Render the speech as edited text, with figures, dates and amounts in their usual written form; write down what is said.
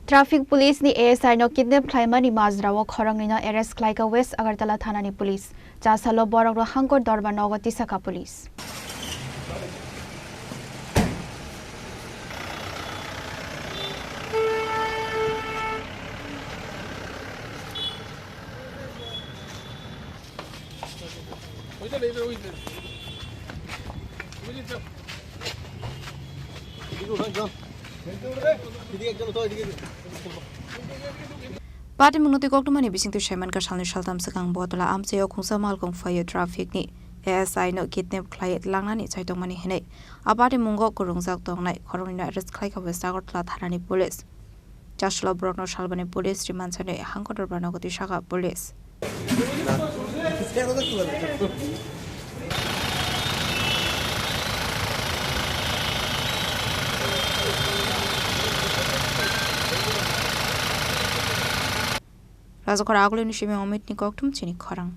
Traffic police ni ASI no Kidnap Khlaimani Majarao Khoroknwi no arrest Khlaikha West Agartala Thanani police. Chasalo Bohrokno Hangkhor Dorbar Nogo Tisakha police. Party menguti kok tumani bising tu shaman ka shalni shaltam sakang botola amche yo khungsa mal kong fire traffic ni ASI no kidnap khlai langnani chaitong mani hene apati mungo kurungjak tongnai Khoroknwi na arrest Khlaikha West Agartala Thanani police Chasalo Bohrokno Shalbani police rimansane Hangkhor Dorbar Nogo Tisakha police Raja Khorang ni shime omit ni koktum Chini Khorang